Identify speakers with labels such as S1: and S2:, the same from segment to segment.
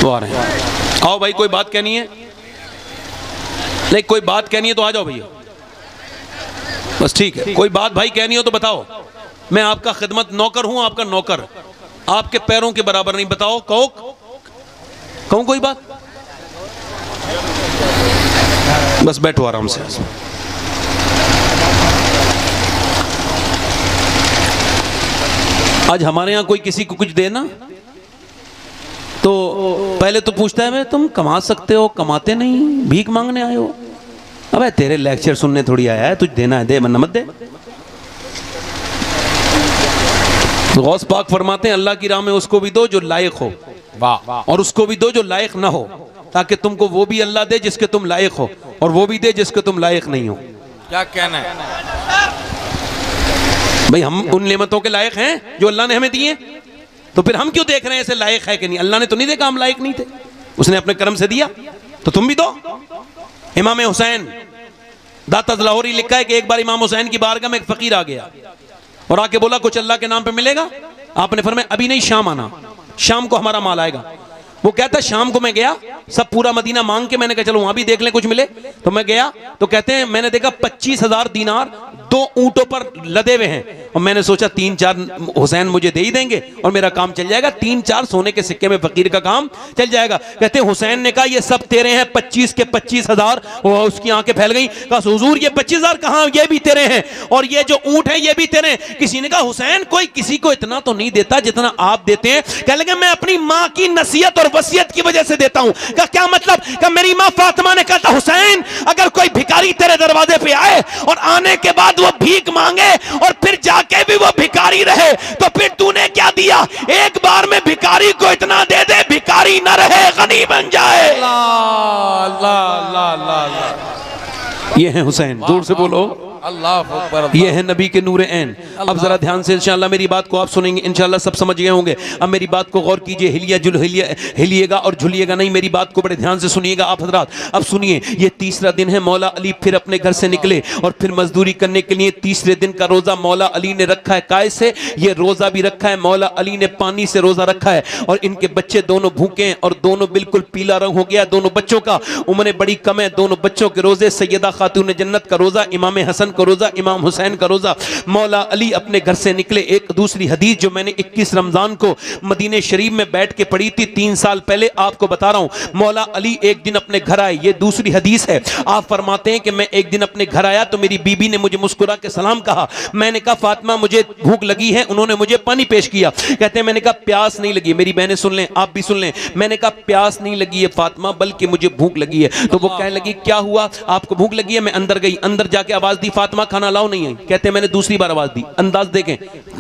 S1: वो आ रहे हैं। आओ भाई, कोई बात कहनी है? नहीं, कोई बात कहनी है तो आ जाओ भैया, बस ठीक है। कोई बात भाई कहनी हो तो बताओ, मैं आपका खिदमत नौकर हूं, आपका नौकर, आपके पैरों के बराबर नहीं। बताओ, कहूं कोई बात? बस बैठो आराम से। आज हमारे यहाँ कोई किसी को कुछ देना तो पहले तो पूछता है मैं, तुम कमा सकते हो? कमाते नहीं, भीख मांगने आए हो? अबे तेरे लेक्चर सुनने थोड़ी आया है, तुझ देना है दे, वरना मत दे। गौस पाक फरमाते हैं अल्लाह की राह में उसको भी दो जो लायक हो, और उसको भी दो जो लायक ना हो, ताकि तुमको वो भी अल्लाह दे जिसके तुम लायक हो, और वो भी दे जिसके तुम लायक नहीं हो।
S2: क्या कहना है
S1: भाई? हम उन नेमतों के लायक हैं जो अल्लाह ने हमें दी हैं, तो फिर हम क्यों देख रहे हैं ऐसे लायक है कि नहीं? अल्लाह ने तो नहीं देखा हम लायक नहीं थे, उसने अपने कर्म से दिया, तो तुम भी दो। इमाम हुसैन दाता लाहौरी लिखा है कि एक बार इमाम हुसैन की बारगाह में एक फकीर आ गया और आके बोला कुछ अल्लाह के नाम पे मिलेगा? आपने फरमाया अभी नहीं, शाम आना, शाम को हमारा माल आएगा। वो कहता शाम को मैं गया, सब पूरा मदीना मांग के, मैंने कहा चलो वहां भी देख लें कुछ मिले। तो मैं गया तो कहते हैं मैंने देखा 25,000 दीनार 2 ऊंटों पर लदे हुए हैं, और मैंने सोचा 3-4 हुसैन मुझे दे ही देंगे और मेरा काम चल जाएगा, 3-4 सोने के सिक्के में फकीर का काम चल जाएगा। कहते हैं हुसैन ने कहा ये सब तेरे हैं, 25 के 25,000। उसकी आंखें फैल गई, कहा हुजूर ये 25,000 कहां, ये भी तेरे हैं, और ये जो ऊंट है ये भी तेरे हैं। किसी ने कहा हुसैन कोई किसी को इतना तो नहीं देता जितना आप देते हैं। कह लगे मैं अपनी माँ की नसीहत और वसीयत की वजह से देता हूं। का क्या मतलब? का मेरी मां फातिमा ने कहा था हुसैन अगर कोई भिखारी तेरे दरवाजे पे आए और आने के बाद वो भीख मांगे और फिर जाके भी वो भिखारी रहे, तो फिर तूने क्या दिया? एक बार में भिखारी को इतना दे दे भिखारी न रहे, गनी बन जाए।
S2: अल्लाह अल्लाह अल्लाह अल्लाह।
S1: ये है हुसैन, जोर से बोलो
S2: अल्लाह अकबर।
S1: ये है नबी के नूर ऐन। अब जरा ध्यान से इंशाअल्लाह मेरी बात को आप सुनेंगे, इंशाअल्लाह सब समझ गए होंगे। अब मेरी बात को गौर कीजिए, हिलिएगा और झुलिएगा नहीं, मेरी बात को बड़े ध्यान से सुनिएगा आप हजरात। अब सुनिए, ये तीसरा दिन है, मौला अली फिर अपने घर से निकले और फिर मजदूरी करने के लिए। तीसरे दिन का रोजा मौला अली ने रखा है काय से? ये रोजा भी रखा है मौला अली ने पानी से रोजा रखा है, और इनके बच्चे दोनों भूखे हैं और दोनों बिल्कुल पीला रंग हो गया। दोनों बच्चों का उम्रें बड़ी कम है, दोनों बच्चों के रोजे, सैयदा खातून जन्नत का रोजा, इमाम हसन का रोजा, इमाम हुसैन का रोजा। मौला अली अपने घर से निकले। एक दूसरी हदीस जो मैंने 21 रमजान को मदीने शरीफ में बैठ के पढ़ी थी 3 साल पहले, आपको बता रहा हूं। मौला अली एक दिन अपने घर आए, ये दूसरी हदीस है। आप फरमाते हैं कि मैं एक दिन अपने घर आया तो मेरी बीबी ने मुझे मुस्कुरा के सलाम कहा। मैंने कहा फातिमा मुझे भूख लगी है, उन्होंने मुझे पानी पेश किया। कहते हैं मैंने कहा प्यास नहीं लगी। मेरी बहनें सुन लें, आप भी सुन लें, मैंने कहा प्यास नहीं लगी है फातिमा, बल्कि मुझे भूख लगी है। तो वो कहने लगी क्या हुआ, आपको भूख लगी है? मैं अंदर गई, अंदर जाके आवाज दी फातिमा खाना लाओ, नहीं आई। कहते हैं मैंने दूसरी बार आवाज दी, अंदाज देखें,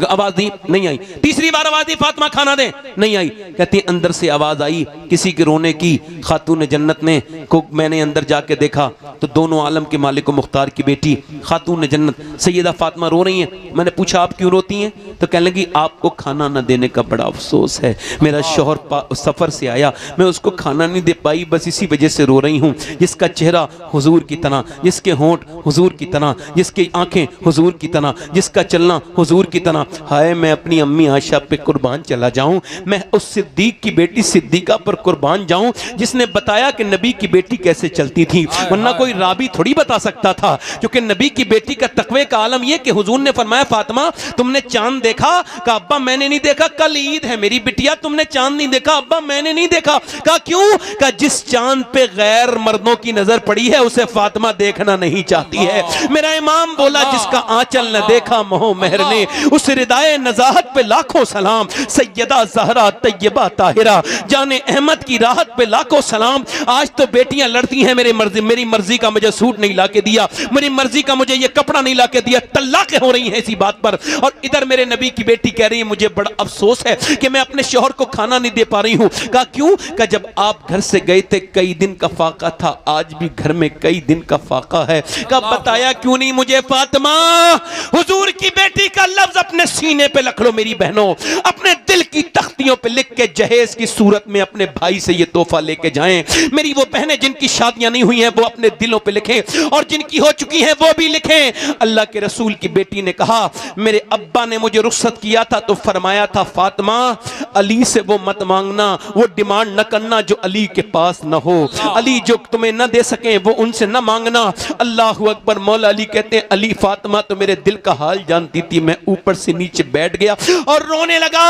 S1: आवाज दी नहीं आई। तीसरी बार आवाज दी फातिमा खाना दे, नहीं आई। कहती है अंदर से आवाज आई किसी के रोने की, खातून जन्नत ने को। मैंने अंदर जाके देखा तो दोनों आलम के मालिक मुख्तार की बेटी खातून जन्नत सैयदा फातिमा रो रही हैं। मैंने पूछा आप क्यों रोती हैं? तो कहने लगी आपको खाना न देने का बड़ा अफसोस है, मेरा शौहर सफर से आया, मैं उसको खाना नहीं दे पाई, बस इसी वजह से रो रही हूँ। जिसका चेहरा हुजूर की तरह, जिसके होंठ हुजूर की तरह, जिसकी आंखें हुजूर की तरह, जिसका चलना हुजूर की तरह। हाय मैं अपनी अम्मी आयशा पे कुर्बान चला जाऊं, मैं उस सिद्दीक की बेटी सिद्दीका पर कुर्बान जाऊं जिसने बताया कि नबी की बेटी कैसे चलती थी, वरना कोई रावी थोड़ी बता सकता था। क्योंकि नबी की बेटी का तकवे का आलम यह कि हुजूर ने फरमाया फातिमा तुमने चांद देखा? कहा अब्बा मैंने नहीं देखा, कल ईद है मेरी बिटिया, तुमने चांद नहीं देखा? अब्बा मैंने नहीं देखा। कहा क्यों? कहा जिस चांद पे गैर मर्दों की नजर पड़ी है उसे फातिमा देखना नहीं चाहती है। मेरा इमाम बोला जिसका आंचल न देखा मोह मेहर ने, उस रिदाए नजाहत पे लाखों सलाम। सैयदा ज़हरा तैयबा ताहिरा जाने अहमद की राहत पे लाखों सलाम। आज तो बेटियां लड़ती हैं मेरी मर्जी का मुझे सूट नहीं लाके दिया, मेरी मर्जी का मुझे ये कपड़ा नहीं लाके दिया, तल्लाक़ें हो रही हैं इसी बात पर। और इधर मेरे नबी की बेटी कह रही है मुझे बड़ा अफसोस है कि मैं अपने शौहर को खाना नहीं दे पा रही हूँ। कहा क्यों? कहा जब आप घर से गए थे कई दिन का फाका था, आज भी घर में कई दिन का फाका है। कहा बताया क्यों नहीं? सुनी मुझे फातिमा, हुजूर की बेटी का लफ्ज अपने सीने पे लिख लो मेरी बहनों, अपने दिल की तख्तियों पे लिख के जहेज की सूरत में अपने भाई से ये तोहफा लेके जाएं। मेरी वो बहनें जिनकी शादियां नहीं हुई हैं वो अपने दिलों पे लिखें, और जिनकी हो चुकी हैं वो भी लिखें। अल्लाह के रसूल की बेटी ने कहा, मेरे अब्बा ने मुझे रुखसत किया था तो फरमाया था फातिमा, अली से वो मत मांगना, वो डिमांड न करना जो अली के पास न हो, अली जो तुम्हें न दे सके वो उनसे न मांगना। अल्लाह अकबर। मौला अली कहते हैं, अली फातिमा तो मेरे दिल का हाल जानती थी, मैं ऊपर से नीचे बैठ गया और रोने लगा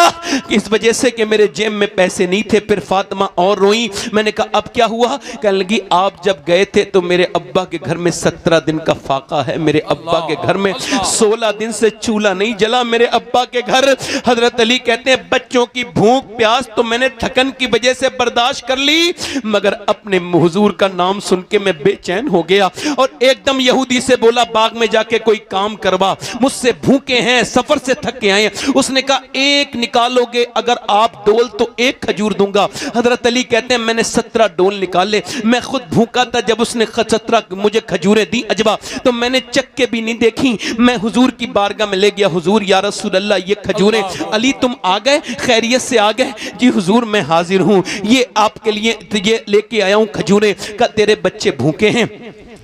S1: इस वजह से कि मेरे जेब में पैसे नहीं थे। फिर फातिमा और रोई। मैंने कहा अब क्या हुआ? कहने लगी, आप जब गए थे तो मेरे अब्बा के घर में 17 दिन का फाका है, मेरे अब्बा के घर में 16 दिन से चूल्हा नहीं जला। मेरे अब्बा के घर, हजरत अली कहते हैं, बच्चों की भूख प्यास तो मैंने थकन की वजह से बर्दाश्त कर ली, मगर अपने हुजूर का नाम सुन के मैं बेचैन हो गया और एकदम यहूदी से बोला, बाग में जाके कोई काम करवा, मुझसे भूखे हैं, सफर से थक के आए हैं। उसने कहा, एक निकालोगे अगर आप डोल तो एक खजूर दूंगा। हजरत अली कहते हैं, मैंने 17 डोल निकाले, मैं खुद भूखा था। जब उसने 17 मुझे खजूरें दी अजवा, तो मैंने चख के भी नहीं देखी। मैं हुजूर की बारगाह में ले गया, हुजूर या रसूल अल्लाह ये खजूरें। अली तुम आ गए, खैरियत से आ गए? जी हुजूर मैं हाजिर हूँ, ये आपके लिए ये लेके आया हूँ खजूरें। का तेरे बच्चे भूखे हैं,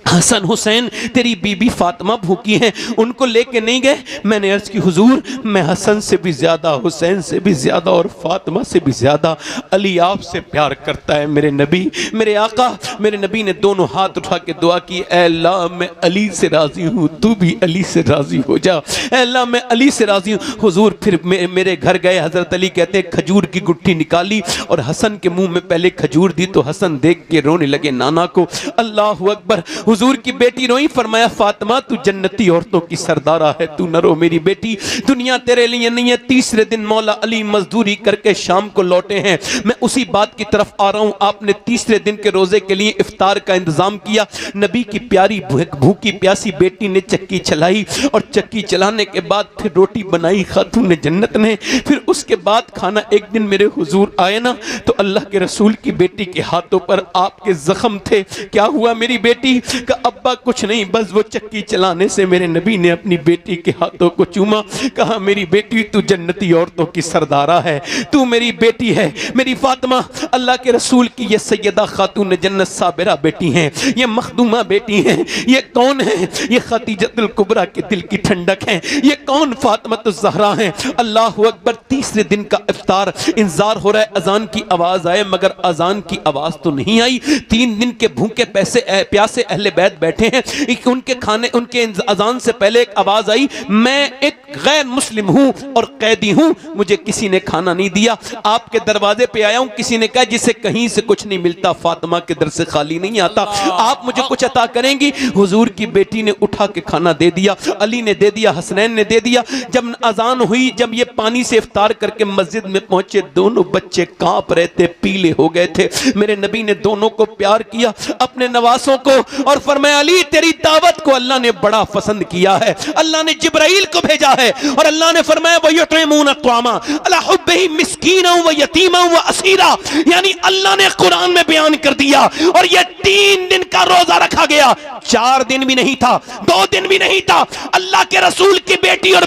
S1: हसन हुसैन तेरी बीबी फातिमा भूखी हैं, उनको लेके नहीं गए? मैंने अर्ज की, हुजूर मैं हसन से भी ज्यादा, हुसैन से भी ज्यादा और फातिमा से भी ज्यादा अली आपसे प्यार करता है मेरे नबी, मेरे आका। मेरे नबी ने दोनों हाथ उठा के दुआ की, ऐ अल्लाह मैं अली से राजी हूँ, तू भी अली से राजी हो जा, ऐ अल्लाह मैं अली से राजी हूँ। हुजूर फिर मेरे घर गए। हजरत अली कहते हैं, खजूर की गुट्ठी निकाली और हसन के मुंह में पहले खजूर दी तो हसन देख के रोने लगे नाना को। अल्लाह अकबर। हुजूर की बेटी रोई, फरमाया, फातिमा तू जन्नती औरतों की सरदारा है, तू न रो मेरी बेटी, दुनिया तेरे लिए नहीं है। तीसरे दिन मौला अली मजदूरी करके शाम को लौटे हैं, मैं उसी बात की तरफ आ रहा हूं। आपने तीसरे दिन के रोजे के लिए इफ्तार का इंतजाम किया। नबी की प्यारी भूखी प्यासी बेटी ने चक्की चलाई और चक्की चलाने के बाद फिर रोटी बनाई खातून जन्नत ने। फिर उसके बाद खाना, एक दिन मेरे हुजूर आए ना तो अल्लाह के रसूल की बेटी के हाथों पर आपके जख्म थे। क्या हुआ मेरी बेटी? का अब्बा कुछ नहीं, बस वो चक्की चलाने से मेरे नबी ने अपनी बेटी के हाथों को चूमा। कहा, मेरी बेटी तू जन्नती औरतों की सरदारा है, तू मेरी बेटी है, मेरी फातिमा अल्लाह के रसूल की ये सैयदा खातून जन्नत साबिरा बेटी हैं, ये मखदूमा बेटी हैं। ये कौन है? ये खदीजतुल कुबरा के दिल की ठंडक है। ये कौन? फातिमातुज़ ज़हरा हैं। अल्लाह अकबर। तीसरे दिन का इफ्तार, इंतजार हो रहा है अजान की आवाज आए, मगर अजान की आवाज तो नहीं आई। 3 दिन के भूखे प्यासे अहले बैत बैठे हैं, उनके खाने, उनके अजान से पहले एक आवाज आई, मैं एक गैर मुस्लिम हूं और कैदी हूं, मुझे किसी ने खाना नहीं दिया, आपके दरवाजे पे आया हूं। किसी ने कहा, जिसे कहीं से कुछ नहीं मिलता फातिमा के दर से खाली नहीं आता, आप मुझे कुछ अता करेंगी? हुजूर की बेटी ने उठा के खाना दे दिया, अली ने दे दिया, हसनैन ने दे दिया। जब अजान हुई, जब ये पानी से इफ्तार करके मस्जिद में पहुंचे, दोनों बच्चे कांप रहे थे, पीले हो गए थे। मेरे नबी ने दोनों को प्यार किया, अपने नवासों को, और फरमाया, अली तेरी दावत को अल्लाह ने बड़ा पसंद किया है। अल्लाह ने जिब्राइल को भेजा है और अल्लाह ने फरमाया, वयुतइमूना त्वामा अला हुब्बिही मिस्कीना व यतीमा व असीरा। यानी अल्लाह ने कुरान में बयान कर दिया। और ये 3 दिन का रोजा रखा गया, 4 दिन भी नहीं था, 2 दिन भी नहीं था। अल्लाह के रसूल की बेटी और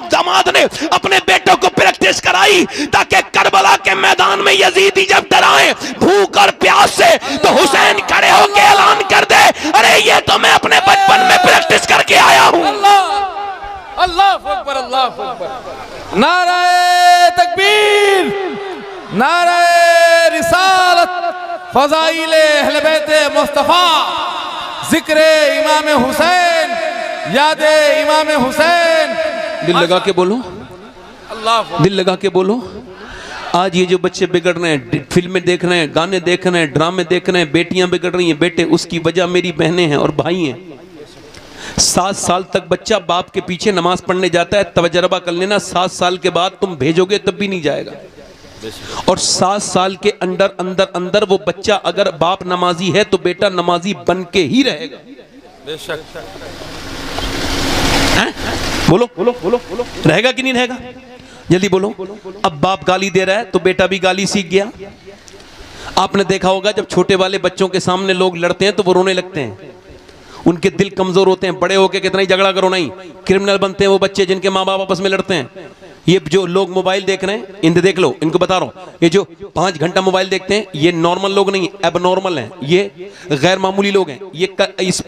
S1: दामाद ने अपने बेटों को प्रैक्टिस कराई ताकि करबला के मैदान में यजीदी जब डराए भूख और प्यास से, तो हुसैन खड़े होकर ऐलान कर दे, अरे ये तो मैं अपने बचपन में प्रैक्टिस करके आया हूं।
S2: अल्लाह अल्लाह अकबर, अल्लाह अकबर। नारे तकबीर, नारे रिसालत, फज़ाइले अहले बैते मुस्तफा, जिक्र इमाम हुसैन, यादे इमाम हुसैन।
S1: दिल लगा के बोलो,
S2: अल्लाह,
S1: दिल लगा के बोलो। आज ये जो बच्चे बिगड़ रहे हैं, फिल्में देख रहे हैं, गाने देख रहे हैं, ड्रामे देख रहे हैं, बेटियां बिगड़ रही हैं, बेटे, उसकी वजह मेरी बहनें हैं और भाई हैं। 7 साल तक बच्चा बाप के पीछे नमाज पढ़ने जाता है, तवज्जो कर लेना, 7 साल के बाद तुम भेजोगे तब भी नहीं जाएगा। और 7 साल के अंदर अंदर अंदर वो बच्चा अगर बाप नमाजी है तो बेटा नमाजी बन के ही रहेगा।
S2: बेशक।
S1: बोलो बोलो बोलो बोलो, रहेगा कि नहीं रहेगा? जल्दी बोलो। अब बाप गाली दे रहा है तो बेटा भी गाली सीख गया। आपने देखा होगा जब छोटे वाले बच्चों के सामने लोग लड़ते हैं तो वो रोने लगते हैं, उनके दिल कमजोर होते हैं, बड़े होके कितना ही झगड़ा करो नहीं, क्रिमिनल बनते हैं वो बच्चे जिनके माँ बाप आपस में लड़ते हैं। ये जो लोग मोबाइल देख रहे हैं, इन्हें देख लो, इनको बता रहा हूं, ये जो 5 घंटा मोबाइल देखते हैं, ये नॉर्मल लोग नहीं, एबनॉर्मल हैं, ये गैर मामूली लोग हैं। ये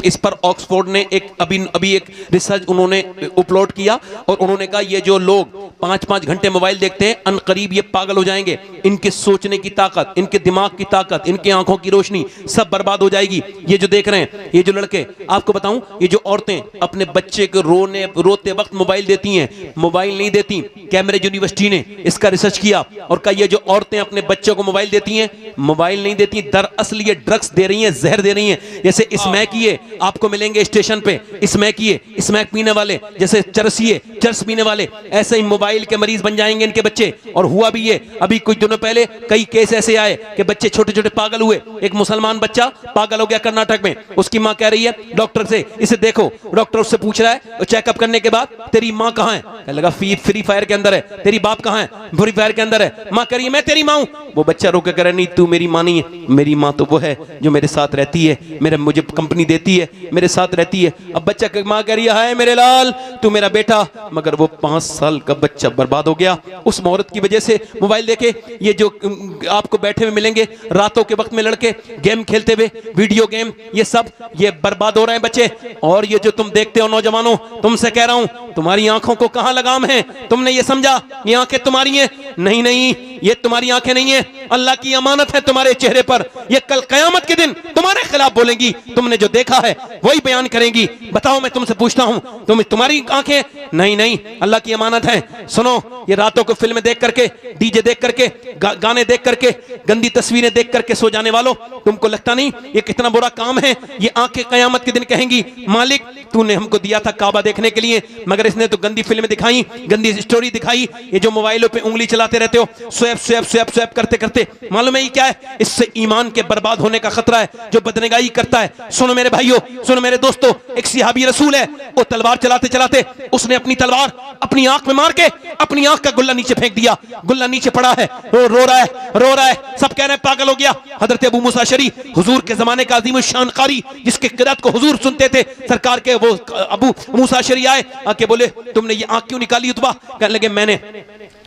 S1: इस पर ऑक्सफोर्ड ने अभी एक रिसर्च उन्होंने अपलोड किया और उन्होंने कहा ये जो लोग 5-5 घंटे मोबाइल देखते हैं, अनकरीब ये पागल हो जाएंगे। इनके सोचने की ताकत, इनके दिमाग की ताकत, इनकी आंखों की रोशनी सब बर्बाद हो जाएगी। ये जो देख रहे हैं, ये जो लड़के, आपको बताऊं, ये जो औरतें अपने बच्चे को रोते वक्त मोबाइल देती हैं, मोबाइल नहीं देती। कैम्ब्रिज यूनिवर्सिटी ने इसका रिसर्च किया और कहा ये जो औरतें अपने बच्चों को मोबाइल देती हैं, मोबाइल नहीं देती, दरअसल ये ड्रग्स दे रही हैं, जहर दे रही हैं। जैसे स्मैकिए आपको मिलेंगे स्टेशन पे, स्मैकिए, स्मैक पीने वाले, जैसे चरसिए, चरस पीने वाले, ऐसे ही मोबाइल के मरीज बन जाएंगे इनके बच्चे। और हुआ भी ये, अभी कुछ दिनों पहले कई केस ऐसे आए कि बच्चे छोटे छोटे पागल हुए। एक मुसलमान बच्चा पागल हो गया कर्नाटक में, उसकी मां कह रही है डॉक्टर से, इसे देखो। डॉक्टर उससे पूछ रहा है चेकअप करने के बाद, तेरी मां कहां है? कहने लगा फ्री फायर के अंदर है। तेरी बाप कहां है? फ्री फायर के अंदर है। मां कह रही है मैं तेरी मां हूं। वो बच्चा रोके कह रहा नहीं, तू मेरी मां नहीं है, मेरी मां तो वो है जो मेरे साथ रहती है, मुझे कंपनी देती है, मेरे साथ रहती है। अब बच्चा मां कह रही है हाय मेरे लाल, तू मेरा बेटा। मगर वो 5 साल का बच्चा बर्बाद हो गया उस औरत की वजह से। मोबाइल देखे, ये जो आपको बैठे हुए मिलेंगे रातों के वक्त में लड़के गेम खेलते हुए, वीडियो गेम, ये सब ये बर्बाद हो रहे हैं बच्चे। और ये जो तुम देखते हो नौजवानों, तुमसे कह रहा हूं, तुम्हारी आंखों को कहां लगाम है? तुमने ये समझा ये आंखें तुम्हारी हैं? नहीं नहीं, ये तुम्हारी आंखें नहीं है, अल्लाह की अमानत है तुम्हारे चेहरे पर। ये कल कयामत के दिन तुम्हारे खिलाफ बोलेंगी, तुमने जो देखा है वही बयान करेंगी। बताओ, मैं तुमसे पूछता हूं, तुम्हारी आंखें? नहीं नहीं, अल्लाह की अमानत है। सुनो, ये रातों को फिल्में देख करके, डीजे देख करके, गाने देख करके, गंदी तस्वीरें देख करके सो जाने वालों, तुमको लगता नहीं ये कितना बुरा काम है? ये आंखें कयामत के दिन कहेंगी मालिक तूने हमको दिया था काबा देखने के लिए, मगर इसने तो गंदी फिल्में दिखाई, गंदी स्टोरी दिखाई। ये जो मोबाइलों पे उंगली चलाते रहते हो, स्वैप करते करते, मालूम है ये क्या है? इससे ईमान के बर्बाद होने का खतरा है जो बदनगाही करता है। सुनो मेरे भाइयों, सुनो मेरे दोस्तों, एक सहाबी रसूल है, वो तलवार चलाते चलाते उसने अपनी तलवार अपनी आंख में मार के अपनी आंख का गुल्ला नीचे फेंक दिया। गुल्ला नीचे पड़ा है, रो रहा है, सब कह रहे हैं पागल हो गया। हजरत अबू मूसा अशअरी, हुजूर के जमाने का अजीम शान कारी, जिसके किरात को हुजूर सुनते थे, सरकार के वो अबू मूसा अशअरी आए, आके बोले तुमने ये आंख क्यों निकाली उतबा? कहने लगे मैंने,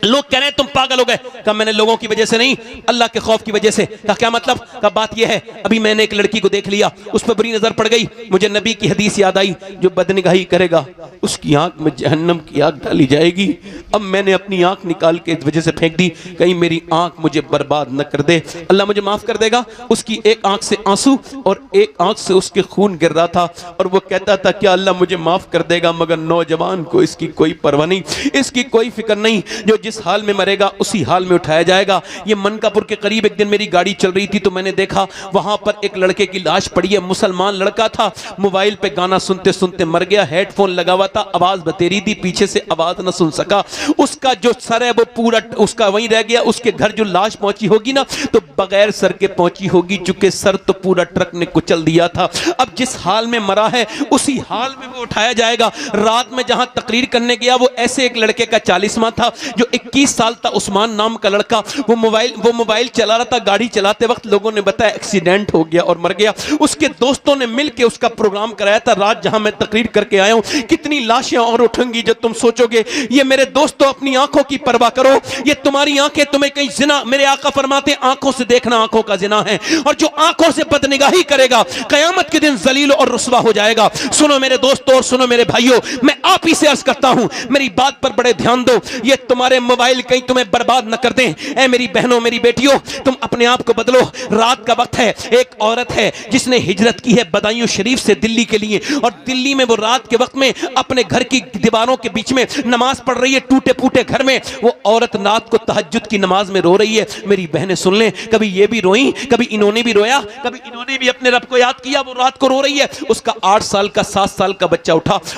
S1: लोग कह रहे हैं तुम पागल हो गए। कहा मैंने लोगों की वजह से नहीं, अल्लाह के खौफ की वजह से। कहा क्या मतलब? का बात यह है, अभी मैंने एक लड़की को देख लिया, उस पर बुरी नजर पड़ गई, मुझे नबी की हदीस याद आई, जो बदनिगाही करेगा उसकी आंख में जहन्नम की आग डाली जाएगी। अब मैंने अपनी आंख निकाल के इस वजह से फेंक दी, कहीं मेरी आंख मुझे बर्बाद न कर दे, अल्लाह मुझे माफ कर देगा। उसकी एक आंख से आंसू और एक आंख से उसके खून गिर रहा था, और वो कहता था क्या अल्लाह मुझे माफ कर देगा, मगर नौजवान को इसकी कोई परवाह नहीं, इसकी कोई फिक्र नहीं, जो जिस हाल में मरेगा उसी हाल में उठाया जाएगा। ये मनकापुर के करीब एक दिन मेरी गाड़ी चल रही थी, तो मैंने देखा वहां पर एक लड़के की लाश पड़ी है, मुसलमान लड़का था, मोबाइल पे गाना सुनते सुनते मर गया, हेडफोन लगा हुआ था, आवाज बतेरी थी, पीछे से आवाज न सुन सका, उसका जो सर है वो पूरा उसका वहीं रह गया। उसके घर जो लाश पहुंची होगी ना, तो बगैर सर के पहुंची होगी, चूंकि सर तो पूरा ट्रक ने कुचल दिया था। अब जिस हाल में मरा है उसी हाल में वो उठाया जाएगा। रात में जहां तकरीर करने गया, वो ऐसे एक लड़के का 40वां था, जो 21 साल था, उस्मान नाम का लड़का, वो मोबाइल चला रहा था, गाड़ी चलाते वक्त लोगों ने बताया एक्सीडेंट हो गया और मर गया। उसके दोस्तों ने मिलकर उसका प्रोग्राम कराया था। रात जहां मैं तकरीर करके आया हूं, कितनी लाशें और उठेंगी जो तुम सोचोगे। ये मेरे दोस्तों, अपनी आंखों की परवाह करो, ये तुम्हारी आंखें तुम्हें कहीं जिना, मेरे आका फरमाते हैं आंखों से देखना आंखों का जिना है, और जो आंखों से बदनिगाही करेगा कयामत के दिन जलील और रुसवा हो जाएगा। सुनो मेरे दोस्तों और सुनो मेरे भाइयों, मैं आप ही से अर्ज करता हूं, मेरी बात पर बड़े ध्यान दो, ये तुम्हारे मोबाइल कहीं तुम्हें बर्बाद न कर दें। ऐ मेरी बहनों, मेरी बेटियों, तुम अपने आप को बदलो। रात का वक्त है, एक औरत है जिसने हिजरत की है बदायूं शरीफ से दिल्ली के लिए, और दिल्ली में वो रात के वक्त में अपने घर की दीवारों के बीच में नमाज पढ़ रही है, टूटे फूटे घर में। वो औरत रात को तहज्जुद की नमाज में रो रही है। मेरी बहनें सुन लें, कभी ये भी रोई, कभी इन्होंने भी रोया, कभी इन्होंने भी अपने रब को याद किया। वो रात को रो रही है, उसका 8 साल का 7 साल का बच्चा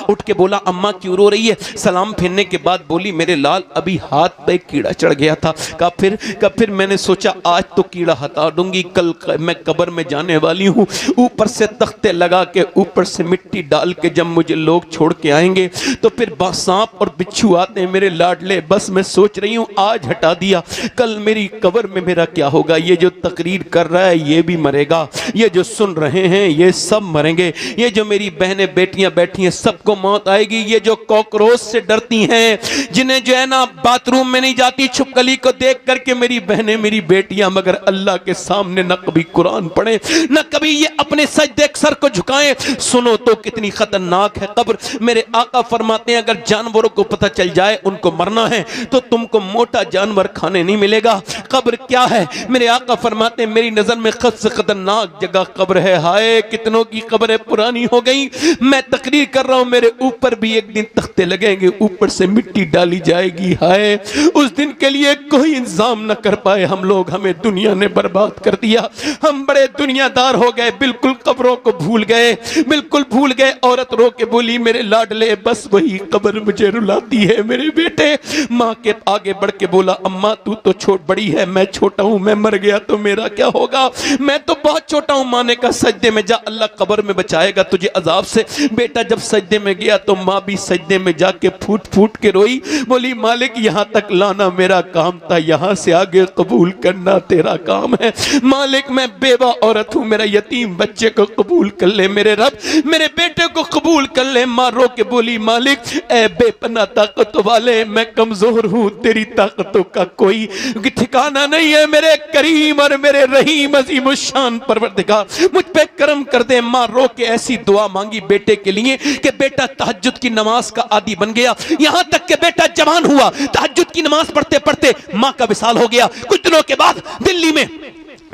S1: उठ के बोला अम्मा क्यों रो रही है? सलाम फेरने के बाद बोली मेरे लाल अभी हाथ पे कीड़ा चढ़ गया था। कब फिर मैंने सोचा आज तो कीड़ा हटा दूंगी, कल मैं कब्र में जाने वाली हूँ, ऊपर से तख्ते लगा के ऊपर से मिट्टी डाल के जब मुझे लोग छोड़ के आएंगे तो फिर सुबह सांप और बिच्छू आते हैं मेरे लाडले, बस मैं सोच रही हूँ आज हटा दिया, कल मेरी कब्र में मेरा क्या होगा। ये जो तकरीर कर रहा है ये भी मरेगा, ये जो सुन रहे हैं ये सब मरेंगे, ये जो मेरी बहनें बेटियां बैठी हैं सबको मौत आएगी। ये जो कॉकरोच से डरती हैं, जिन्हें जो है ना बाथरूम में नहीं जाती छुपकली को देख करके मेरी बहनें मेरी बेटियां, मगर अल्लाह के सामने न कभी कुरान पढ़े न कभी ये अपने सजदे सर को झुकाएं। सुनो तो कितनी खतरनाक है कब्र। मेरे आका फरमाते हैं अगर जानवरों को पता चल जाए उनको मरना है तो तुमको मोटा जानवर खाने नहीं मिलेगा। कब्र क्या है? मेरे आका फरमाते हैं मेरी नजर में सबसे खतरनाक जगह कब्र है। हाय कितनों की कब्रें पुरानी हो गई। मैं तकरीर कर रहा हूं मेरे ऊपर भी एक दिन तख्ते लगेंगे, ऊपर से मिट्टी डाली जाएगी। हाय उस दिन के लिए कोई इंतजाम न कर पाए हम लोग, हमें दुनिया ने बर्बाद कर दिया। हम बड़े दुनियादार हो गए, बिल्कुल कब्रों को भूल गए, बिल्कुल भूल गए। औरत रो के बोली मेरे लाडले बस वही कब्र मुझे रुलाती है। मेरे बेटे माँ के आगे बढ़ के बोला अम्मा तू तो छोट बड़ी है, मैं छोटा हूँ, मैं मर गया तो मेरा क्या होगा, मैं तो बहुत छोटा हूँ। माँ ने कहा सजदे में जा, अल्लाह कब्र में बचाएगा तुझे अजाब से। बेटा जब सजदे में गया तो माँ भी सजदे में जाके फूट फूट के रोई, बोली मालिक यहाँ तक लाना मेरा काम था, यहाँ से आगे कबूल करना तेरा काम है। मालिक मैं बेवा औरत हूँ, मेरा यतीम बच्चे को कबूल कर ले मेरे रब, मेरे बेटे को कबूल कर ले। माँ रो के बोली मालिक ए बेपना ताकत वाले मैं कमजोर हूँ, तेरी ताकतों का कोई ठिकाना नहीं है। मेरे करीम और मेरे रहीम अजीम शान परवरदिगार मुझ पे करम कर दे। माँ रो के ऐसी दुआ मांगी बेटे के लिए कि बेटा तहज्जुद की नमाज का आदी बन गया। यहाँ तक कि बेटा जवान हुआ, तहज्जुद की नमाज पढ़ते पढ़ते माँ का विसाल हो गया। कुछ दिनों के बाद दिल्ली में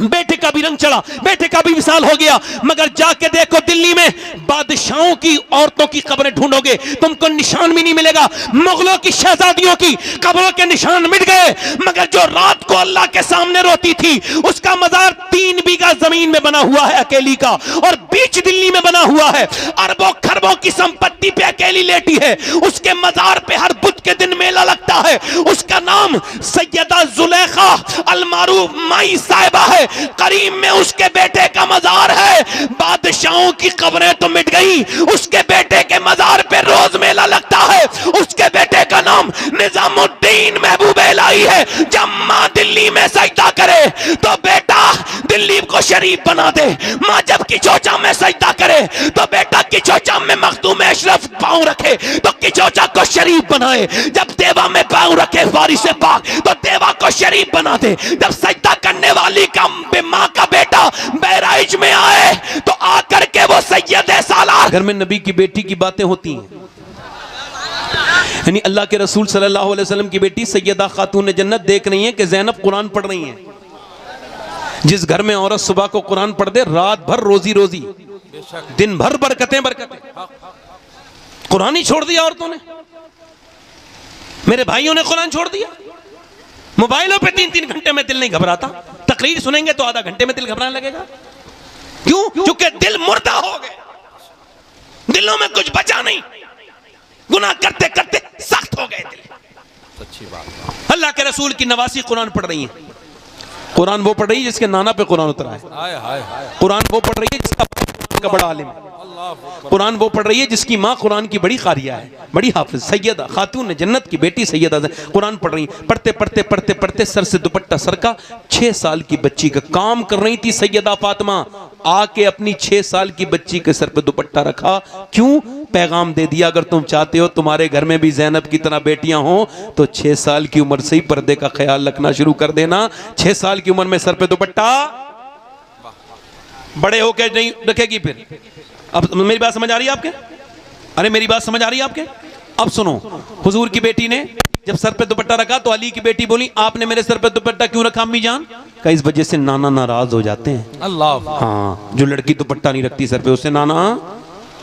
S1: बेटे का भी रंग चढ़ा, बेटे का भी विसाल हो गया। मगर जाके देखो दिल्ली में बादशाहों की औरतों की कब्रें ढूंढोगे तुमको निशान भी नहीं मिलेगा। मुगलों की शहजादियों की कब्रों के निशान मिट गए, मगर जो रात को अल्लाह के सामने रोती थी उसका मजार 3 बीघा जमीन में बना हुआ है अकेली का, और बीच दिल्ली में बना हुआ है। अरबों खरबों की संपत्ति पे अकेली लेटी है, उसके मजार पे हर बुध के दिन मेला लगता है। उसका नाम सैयदा जुलेखा अलमारूफ माई साहिबा है। करीम में उसके बेटे का मजार है। बादशाहों की कब्रें तो मिट गई, उसके बेटे के मजार पे रोज मेला लगता है। उसके बेटे का नाम निजामुद्दीन महबूब इलाही है। जब माँ दिल्ली में सजदा करे तो बेटा दिल्ली को शरीफ बना दे। माँ जब किचौचा में सजदा करे तो बेटा किचौचा में मखदूम अशरफ पांव रखे तो किचौचा को शरीफ बनाए। जब देवा में पांव रखे वारिस पाक तो देवा को शरीफ बना दे। जब सजदा करने वाली का माँ का बेटा बहराइच में आए तो आकर के वो सैयद सालार घर में नबी की बेटी की बातें होती हैं, यानी अल्लाह के रसूल सल्लल्लाहु अलैहि वसल्लम की बेटी सैयदा खातून जन्नत देख रही हैं कि ज़ैनब कुरान पढ़ रही हैं। जिस घर में औरत सुबह को कुरान पढ़ दे रात भर रोजी रोजी, दिन भर बरकतें बरकतें। कुरान ही छोड़ दिया औरतों ने, मेरे भाइयों ने कुरान छोड़ दिया। मोबाइलों पे 3-3 घंटे में दिल नहीं घबराता, तकरीर सुनेंगे तो आधा घंटे में दिल घबराने लगेगा। क्यों? क्योंकि दिल मुर्दा हो गया, दिलों में कुछ बचा नहीं, गुनाह करते करते सख्त हो गए दिल।
S2: अच्छी बात।
S1: अल्लाह के रसूल की नवासी कुरान पढ़ रही है। कुरान वो पढ़ रही है जिसके नाना पे कुरान उतरा है।
S2: हाय हाय हाय।
S1: कुरान वो पढ़ रही है जिसका का बड़ा आलिम है। कुरान वो पढ़ रही है जिसकी माँ कुरान की बड़ी कारिया है, बड़ी हाफिज सैयदा खातून जन्नत की बेटी सैयदा कुरान पढ़ रही। पढ़ते पढ़ते पढ़ते पढ़ते सर से दुपट्टा सरका। 6 साल की बच्ची का काम कर रही थी सैयदा फातिमा, आके अपनी 6 साल की बच्ची के सर पे दुपट्टा रखा। क्यों? पैगाम दे दिया अगर तुम चाहते हो तुम्हारे घर में भी ज़ैनब की तरह बेटियां हो तो 6 साल की उम्र से ही पर्दे का ख्याल रखना शुरू कर देना। 6 साल की उम्र में सर पे दुपट्टा, बड़े होके नहीं रखेगी फिर। अब मेरी बात समझ आ रही है आपके? अरे मेरी बात समझ आ रही है आपके? अब सुनो, हुजूर की बेटी ने जब सर पे दुपट्टा रखा तो अली की बेटी बोली आपने मेरे सर पे दुपट्टा क्यों रखा अम्मी जान? का इस वजह से नाना नाराज हो जाते हैं।
S2: अल्लाह।
S1: हाँ, जो लड़की दुपट्टा नहीं रखती सर पे उससे नाना,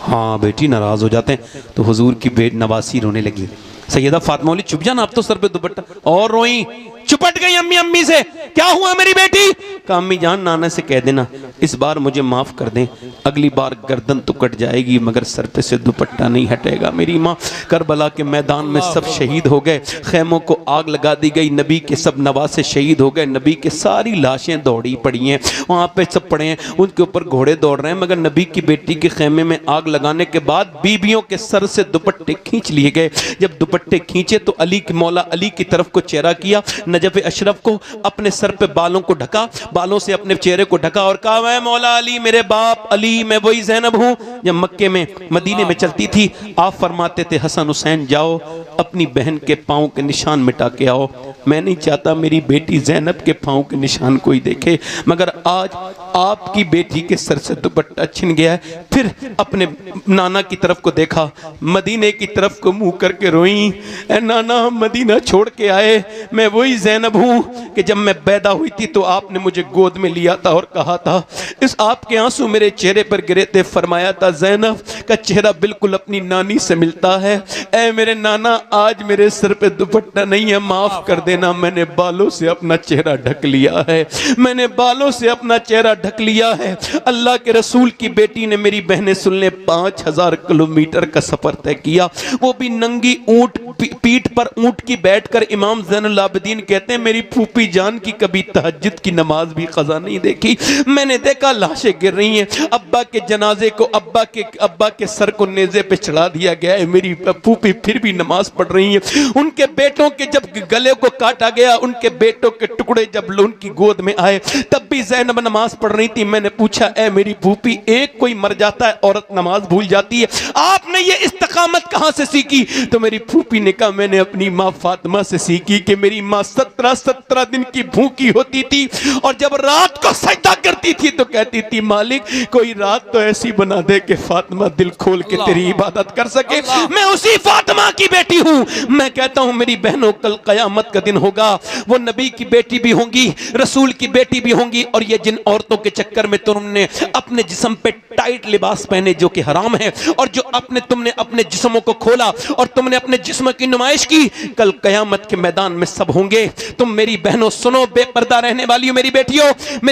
S1: हाँ बेटी नाराज हो जाते हैं। तो हुजूर की नवासी रोने लगी। सैयदा फातिमा बोली चुप जाना, आप तो सर पे दुपट्टा, और रोई। चुपट गई अम्मी अम्मी से, क्या हुआ मेरी बेटी? कहा अम्मी जान नाना से कह देना इस बार मुझे माफ कर दें, अगली बार गर्दन तो कट जाएगी मगर सर पे से दुपट्टा नहीं हटेगा। मेरी माँ करबला के मैदान में सब शहीद हो गए, खेमों को आग लगा दी गई, नबी के सब नवासे शहीद हो गए, नबी के सारी लाशें दौड़ी पड़ी हैं, वहाँ पे सब पड़े हैं, उनके ऊपर घोड़े दौड़ रहे हैं, मगर नबी की बेटी के खेमे में आग लगाने के बाद बीबियों के सर से दुपट्टे खींच लिए गए। जब दुपट्टे खींचे तो अली की मौला अली की तरफ को चेहरा किया, नजफ अशरफ को अपने सर पे बालों को ढका, बालों से अपने चेहरे को ढका और कहा मैं मौला अली, मेरे बाप अली, मैं वही ज़ैनब हूँ। जब मक्के में मदीने में चलती थी आप फरमाते थे हसन हुसैन जाओ अपनी बहन के पाँव के निशान मिटा के आओ। मैं नहीं चाहता मेरी बेटी ज़ैनब के पाँव के निशान कोई देखे, मगर आज आपकी बेटी के सर से दुपट्टा छिन गया है। फिर अपने नाना की तरफ को देखा, मदीने की तरफ को मुंह करके रोई, ए नाना हम मदीना छोड़ के आए, मैं वही ज़ैनब हूँ कि जब मैं पैदा हुई थी तो आपने मुझे गोद में लिया था और कहा था, इस आपके आंसू मेरे चेहरे पर गिरे थे, फरमाया था ज़ैनब का चेहरा बिल्कुल अपनी नानी से मिलता है। ए मेरे नाना आज मेरे सर पे दुपट्टा नहीं है, माफ कर देना, मैंने बालों से अपना चेहरा ढक लिया है, मैंने बालों से अपना चेहरा ढक लिया है। अल्लाह के रसूल की बेटी ने, मेरी बहनें सुन ले, 5000 किलोमीटर का सफर तय किया, वो भी नंगी ऊंट पीठ पर ऊंट की बैठकर। इमाम ज़ैनुल आबिदीन कहते हैं मेरी फूफी जान की कभी तहज्जुद की नमाज भी कज़ा नहीं देखी। मैंने देखा लाशें गिर रही हैं, अब्बा के जनाजे को अब्बा के सर को नेज़े पे चढ़ा दिया गया है, मेरी फूफी फिर भी नमाज पढ़ रही हैं। उनके बेटों के जब गले को काटा गया, उनके बेटों के टुकड़े जब उनकी गोद में आए तब भी ज़ैनब नमाज पढ़ रही थी। मैंने पूछा ए मेरी फूफी, एक कोई मर जाता है औरत नमाज भूल जाती है, आपने ये इस्तिकामत कहां से सीखी? तो मेरी फूफी ने कहा मैंने अपनी माँ फातिमा से सीखी कि मेरी माँ 17 दिन की भूखी होती थी और जब रात को सजदा करती थी तो कहती थी मालिक कोई रात तो ऐसी बना दे कि फातिमा दिल खोल के तेरी इबादत कर सके। मैं उसी फातिमा की बेटी हूँ। मैं कहता हूँ मेरी बहनों कल कयामत का दिन होगा, वो नबी की बेटी भी होंगी, रसूल की बेटी भी होंगी, और ये जिन औरतों के चक्कर में तुमने अपने जिस्म पे टाइट लिबास पहने जो कि हराम है, और जो तुमने अपने जिस्मों को खोला और तुमने अपने जिस्म की नुमाइश की, कल कयामत के मैदान में सब होंगे। तुम मेरी बहनों सुनो, बेपर्दा रहने वाली हो मेरी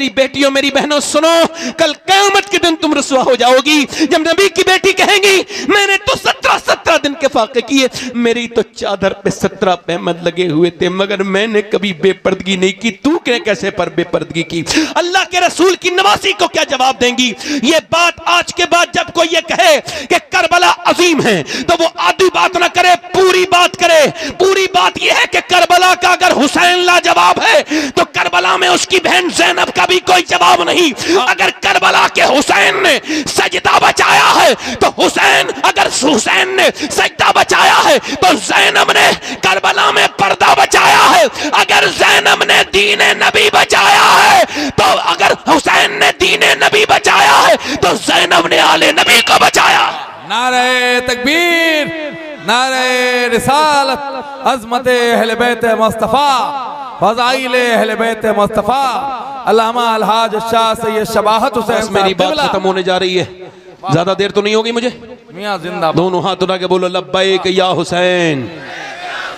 S1: बेटियों, मेरी बहनों सुनो, कल कयामत के दिन तुम रुसवा हो जाओगी जब नबी की बेटी कहेंगी मैंने तो 17 दिन के फाके किए, मेरी तो चादर पे 17 पैमद लगे हुए थे, मगर मैंने कभी बेपर्दगी नहीं की, तू कैसे पर बेपर्दगी की? अल्लाह के रसूल की नवासी को क्या जवाब देंगी? ये बात आज के बाद जब कोई ये कहे कि करबला अजीम है तो वो आधी बात ना करे, पूरी बात करे। पूरी बात ये है कि करबला का अगर हुसैन लाजवाब है तो करबला में उसकी बहन ज़ैनब का भी कोई जवाब नहीं। अगर करबला के हुसैन ने सजदा बचाया है तो अगर हुसैन ने सजदा बचाया है तो ज़ैनब ने करबला में पर्दा बचाया है। अगर ज़ैनब ने दीने नबी बचाया है तो अगर हुसैन ने दीने नबी बचाया है तो ज़ैनब ने आले नबी को बचाया।
S2: नारे तकबीर, नारे रिसालत, अज़मत अहले बैत मुस्तफ़ा, फ़ज़ाइल अहले बैत मुस्तफ़ा, अल्लामा अलहाज शाह सैयद शबाहत हुसैन।
S1: मेरी बात खत्म होने जा रही है, ज्यादा देर तो नहीं होगी मुझे।
S2: मियां जिंदा,
S1: दोनों हाथ उठा के बोलो लब्बैक या हुसैन।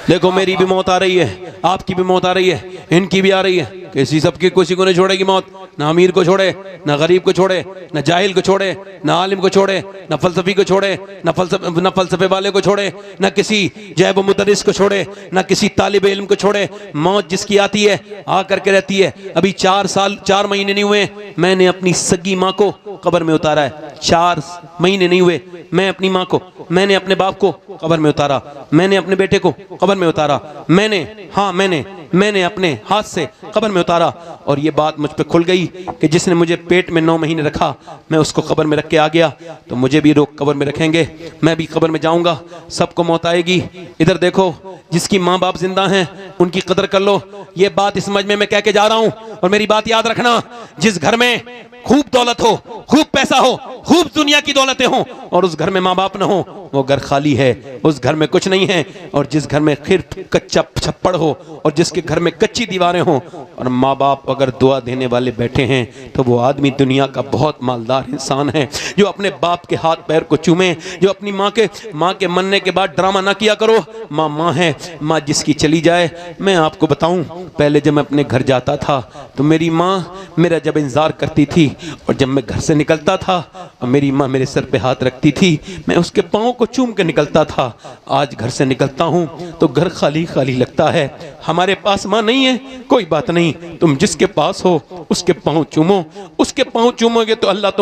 S1: देखो मेरी भी मौत आ रही है, आपकी भी मौत आ रही है, इनकी भी आ रही है, किसी सबकी किसी को नहीं छोड़ेगी मौत, ना अमीर को छोड़े, ना गरीब को छोड़े, ना जाहिल को छोड़े, ना आलिम को छोड़े, ना फलसफी को छोड़े, ना फलसफे वाले को छोड़े, ना किसी जैब मुदरिस को छोड़े, ना किसी तालिब इल्म को छोड़े। मौत जिसकी आती है आ करके रहती है। अभी 4 महीने नहीं हुए मैंने अपनी सगी माँ को कब्र में उतारा है, 4 महीने नहीं हुए मैं अपनी माँ को, मैंने अपने बाप को कब्र में उतारा, मैंने अपने बेटे को कब्र में उतारा, मैंने अपने हाथ से कब्र में उतारा। और ये बात मुझ पे खुल गई कि जिसने मुझे पेट में 9 महीने रखा मैं उसको कब्र में रख के आ गया, तो मुझे भी लोग कब्र में रखेंगे, मैं भी कब्र में जाऊंगा, सबको मौत आएगी। इधर देखो जिसकी माँ बाप जिंदा हैं उनकी कदर कर लो। ये बात इस मजमे में कह के जा रहा हूं, और मेरी बात याद रखना, जिस घर में खूब दौलत हो, खूब पैसा हो, खूब दुनिया की दौलतें हो, और उस घर में माँ बाप न हो, वो घर खाली है, उस घर में कुछ नहीं है। और जिस घर में खिर कच्चा छप्पड़ हो और जिसके घर में कच्ची दीवारें हो और माँ बाप अगर दुआ देने वाले बैठे हैं, तो वो आदमी दुनिया का बहुत मालदार इंसान है। जो अपने बाप के हाथ पैर को चूमे, जो अपनी माँ के मरने के बाद ड्रामा ना किया करो। माँ माँ है, माँ जिसकी चली जाए। मैं आपको बताऊं, पहले जब मैं अपने घर जाता था तो मेरी माँ मेरा जब इंतजार करती थी, और जब मैं घर से निकलता था और मेरी माँ मेरे सर पे हाथ रखती थी, मैं उसके पाँव को चूम के निकलता था। आज घर से निकलता हूँ तो घर खाली खाली लगता है। हमारे पास माँ नहीं है, कोई बात नहीं, तुम जिसके पास हो उसके पाँव चूमो। उसके पाँव चूमोगे तो अल्लाह तुमको